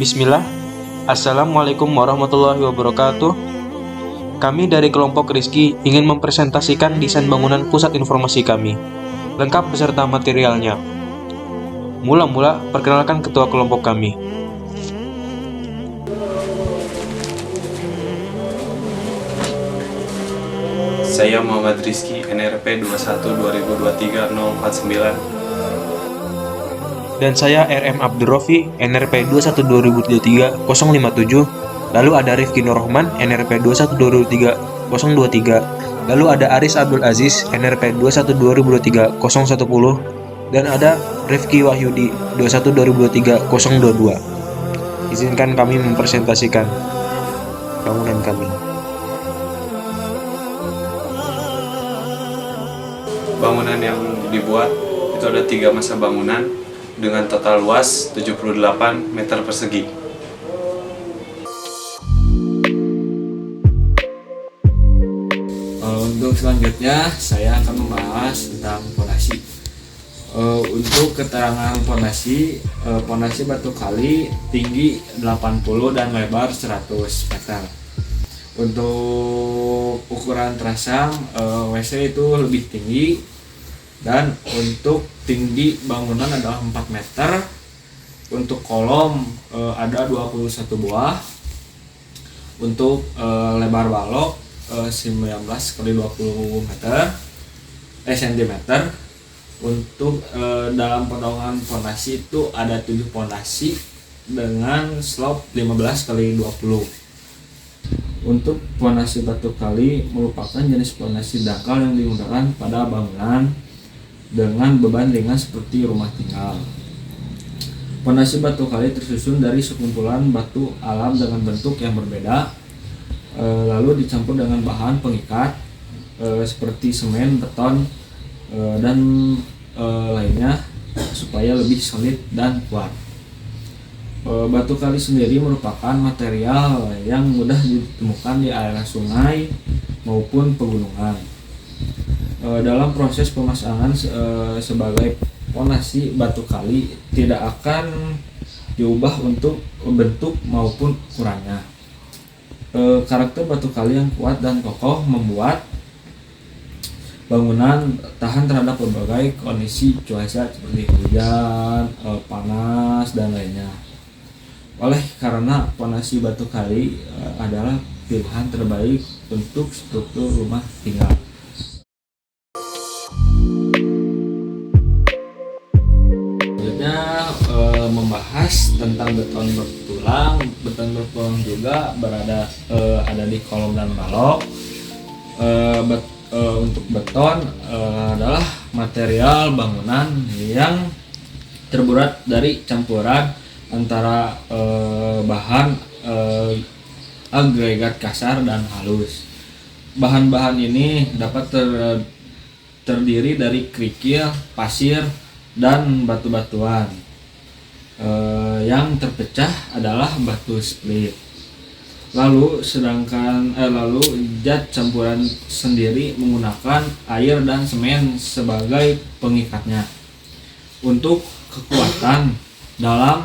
Bismillah. Assalamualaikum warahmatullahi wabarakatuh. Kami dari kelompok Rizky ingin mempresentasikan desain bangunan pusat informasi kami, lengkap beserta materialnya. Mula-mula, perkenalkan ketua kelompok kami. Saya Muhammad Rizky, NRP 21 2023 049. Dan saya RM Abdurrofi, NRP 21 2023 057. Lalu ada Rifki Nurrohman, NRP 21 2023 023. Lalu ada Aris Abdul Aziz, NRP 21 2023 010. Dan ada Rifki Wahyudi, 21 2023 022. Izinkan kami mempresentasikan bangunan kami. Bangunan yang dibuat itu ada 3 masa bangunan dengan total luas 78 meter persegi. Untuk selanjutnya saya akan membahas tentang fondasi. Untuk keterangan fondasi, fondasi batu kali tinggi 80 dan lebar 100 meter. Untuk ukuran terasam, WC itu lebih tinggi, dan untuk tinggi bangunan adalah 4 meter. Untuk kolom ada 21 buah. Untuk lebar balok 19 kali 20 cm. Untuk dalam potongan fondasi itu ada 7 fondasi dengan slope 15 kali 20. Untuk fondasi batu kali merupakan jenis fondasi dangkal yang digunakan pada bangunan dengan beban ringan seperti rumah tinggal. Fondasi batu kali tersusun dari sekumpulan batu alam dengan bentuk yang berbeda, lalu dicampur dengan bahan pengikat seperti semen, beton, dan lainnya supaya lebih solid dan kuat. Batu kali sendiri merupakan material yang mudah ditemukan di area sungai maupun pegunungan. Dalam proses pemasangan sebagai fondasi, batu kali tidak akan diubah untuk bentuk maupun ukurannya. Karakter batu kali yang kuat dan kokoh membuat bangunan tahan terhadap berbagai kondisi cuaca seperti hujan, panas, dan lainnya. Oleh karena fondasi batu kali adalah pilihan terbaik untuk struktur rumah tinggal. Selanjutnya membahas tentang beton bertulang. Beton bertulang juga ada di kolom dan balok. Untuk beton adalah material bangunan yang terbuat dari campuran antara bahan agregat kasar dan halus. Bahan-bahan ini dapat terdiri dari kerikil, pasir, dan batu-batuan. Yang terpecah adalah batu split. Lalu zat campuran sendiri menggunakan air dan semen sebagai pengikatnya. Untuk kekuatan dalam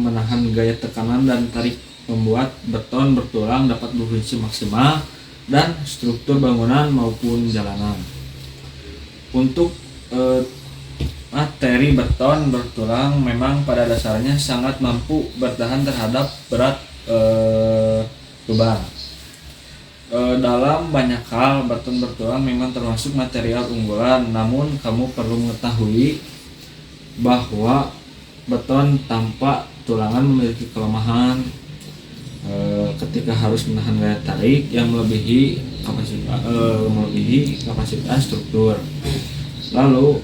menahan gaya tekanan dan tarik membuat beton bertulang dapat berfungsi maksimal dan struktur bangunan maupun jalanan. Untuk materi beton bertulang memang pada dasarnya sangat mampu bertahan terhadap berat beban. Dalam banyak hal, beton bertulang memang termasuk material unggulan, namun kamu perlu mengetahui bahwa beton tanpa tulangan memiliki kelemahan ketika harus menahan gaya tarik yang melebihi kapasitas struktur. Lalu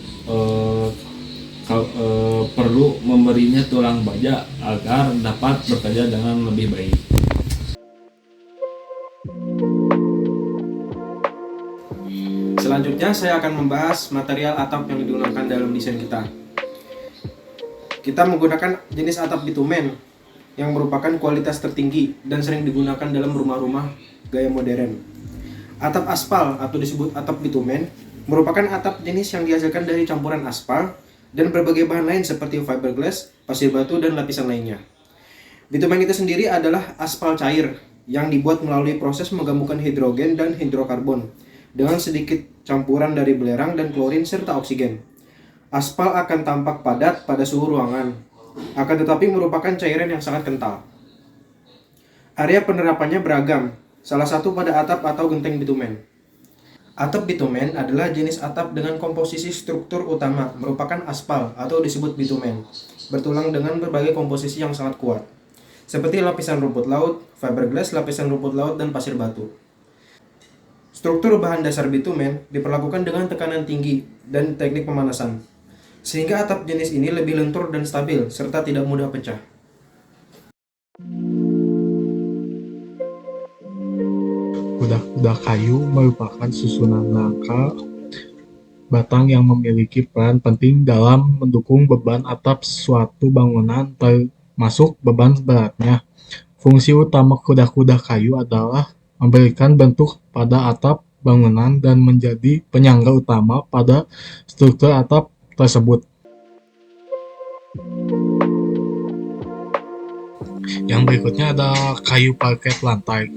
perlu memberinya tulang baja agar dapat bekerja dengan lebih baik. Selanjutnya saya akan membahas material atap yang digunakan dalam desain kita. Kita menggunakan jenis atap bitumen yang merupakan kualitas tertinggi dan sering digunakan dalam rumah-rumah gaya modern. Atap aspal atau disebut atap bitumen merupakan atap jenis yang dihasilkan dari campuran aspal dan berbagai bahan lain seperti fiberglass, pasir batu, dan lapisan lainnya. Bitumen itu sendiri adalah aspal cair yang dibuat melalui proses menggabungkan hidrogen dan hidrokarbon dengan sedikit campuran dari belerang dan klorin serta oksigen. Aspal akan tampak padat pada suhu ruangan, akan tetapi merupakan cairan yang sangat kental. Area penerapannya beragam, salah satu pada atap atau genteng bitumen. Atap bitumen adalah jenis atap dengan komposisi struktur utama merupakan aspal atau disebut bitumen, bertulang dengan berbagai komposisi yang sangat kuat, seperti lapisan rumput laut, fiberglass, lapisan rumput laut, dan pasir batu. Struktur bahan dasar bitumen diperlakukan dengan tekanan tinggi dan teknik pemanasan, sehingga atap jenis ini lebih lentur dan stabil serta tidak mudah pecah. Kuda-kuda kayu merupakan susunan rangka batang yang memiliki peran penting dalam mendukung beban atap suatu bangunan, termasuk beban beratnya. Fungsi utama kuda-kuda kayu adalah memberikan bentuk pada atap bangunan dan menjadi penyangga utama pada struktur atap tersebut. Yang berikutnya ada kayu parket lantai.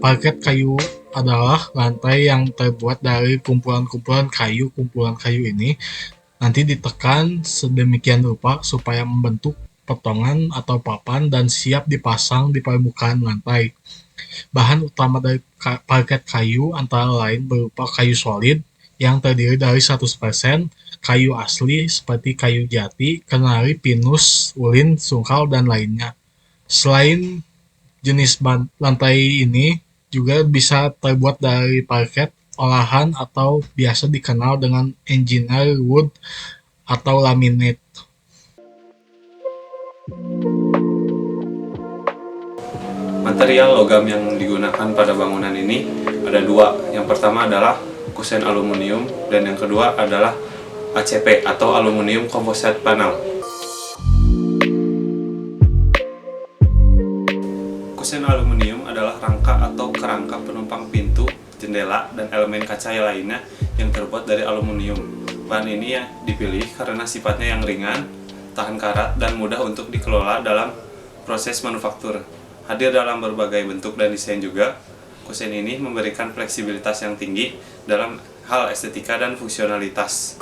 Parket kayu adalah lantai yang terbuat dari kumpulan-kumpulan kayu. Kumpulan kayu ini nanti ditekan sedemikian rupa supaya membentuk potongan atau papan dan siap dipasang di permukaan lantai. Bahan utama dari parket kayu antara lain berupa kayu solid yang terdiri dari 100%, kayu asli seperti kayu jati, kenari, pinus, ulin, sungkal, dan lainnya. Selain jenis lantai ini juga bisa terbuat dari parket olahan atau biasa dikenal dengan engineer wood atau laminate. Material logam yang digunakan pada bangunan ini ada dua. Yang pertama adalah kusen aluminium dan yang kedua adalah ACP atau aluminium composite panel. Kusen aluminium adalah rangka atau kerangka penumpang pintu, jendela, dan elemen kaca lainnya yang terbuat dari aluminium. Bahan ini ya dipilih karena sifatnya yang ringan, tahan karat, dan mudah untuk dikelola dalam proses manufaktur. Hadir dalam berbagai bentuk dan desain juga, kusen ini memberikan fleksibilitas yang tinggi dalam hal estetika dan fungsionalitas.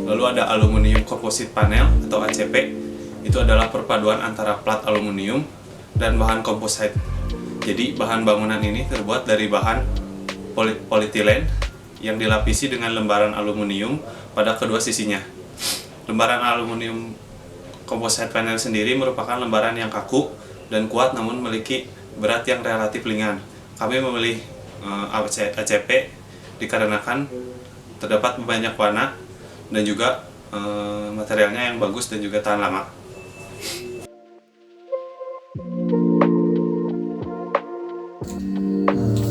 Lalu ada aluminium composite panel atau ACP. Itu adalah perpaduan antara plat aluminium dan bahan komposit. Jadi bahan bangunan ini terbuat dari bahan polietilen yang dilapisi dengan lembaran aluminium pada kedua sisinya. Lembaran aluminium composite panel sendiri merupakan lembaran yang kaku dan kuat namun memiliki berat yang relatif ringan. Kami memilih ACP dikarenakan terdapat banyak warna dan juga materialnya yang bagus dan juga tahan lama.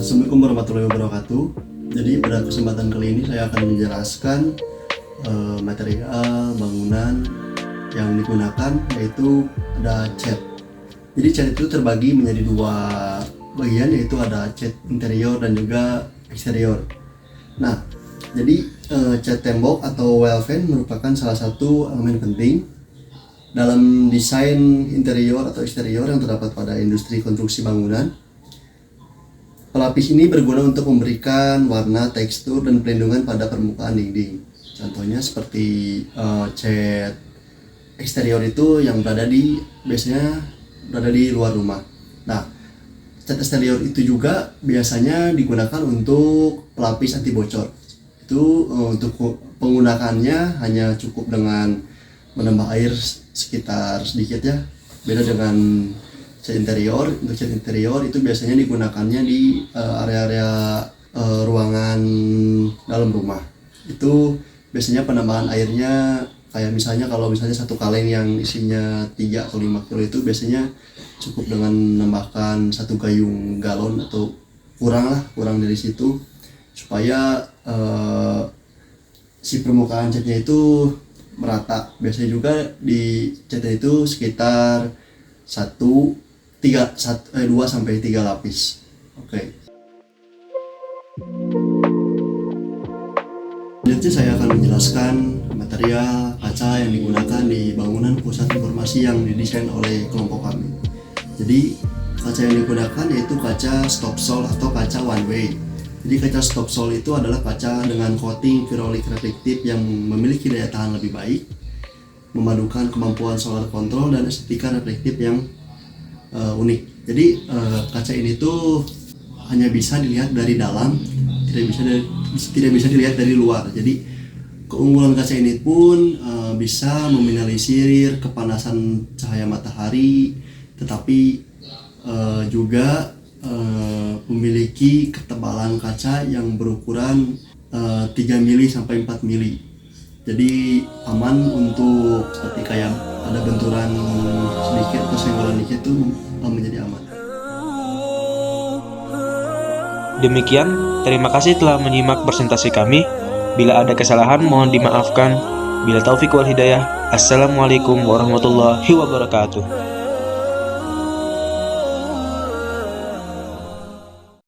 Assalamualaikum warahmatullahi wabarakatuh. Jadi pada kesempatan kali ini saya akan menjelaskan material bangunan yang digunakan, yaitu ada cat. Jadi cat itu terbagi menjadi dua bagian, yaitu ada cat interior dan juga eksterior. Nah, jadi cat tembok atau wall fan merupakan salah satu elemen penting dalam desain interior atau eksterior yang terdapat pada industri konstruksi bangunan. Pelapis ini berguna untuk memberikan warna, tekstur, dan pelindungan pada permukaan dinding. Contohnya seperti cat eksterior itu yang biasanya berada di luar rumah. Nah, cat eksterior itu juga biasanya digunakan untuk pelapis anti bocor. Itu untuk penggunakannya hanya cukup dengan menambah air sekitar sedikit ya. Beda dengan cat interior. Untuk cat interior itu biasanya digunakannya di area-area ruangan dalam rumah. Itu biasanya penambahan airnya kayak misalnya kalau misalnya satu kaleng yang isinya 3 atau 5 kilo itu biasanya cukup dengan menambahkan 1 gayung galon atau kurang dari situ supaya si permukaan catnya itu merata. Biasanya juga di catnya itu sekitar 2 sampai 3 lapis. Oke. Selanjutnya saya akan menjelaskan material kaca yang digunakan di bangunan pusat informasi yang didesain oleh kelompok kami. Jadi kaca yang digunakan yaitu kaca stop sol atau kaca one way. Jadi kaca stop sol itu adalah kaca dengan coating virolik reflektif yang memiliki daya tahan lebih baik, memadukan kemampuan solar control dan estetika reflektif yang unik. Jadi kaca ini tuh hanya bisa dilihat dari dalam, tidak bisa dilihat dari luar. Jadi keunggulan kaca ini pun bisa meminimalisir kepanasan cahaya matahari, tetapi juga memiliki ketebalan kaca yang berukuran 3 mili sampai 4 mili. Jadi aman untuk ketika yang ada benturan sedikit atau senggolan dikit itu menjadi aman. Demikian, terima kasih telah menyimak presentasi kami. Bila ada kesalahan mohon dimaafkan. Bila taufik wal hidayah. Assalamualaikum warahmatullahi wabarakatuh.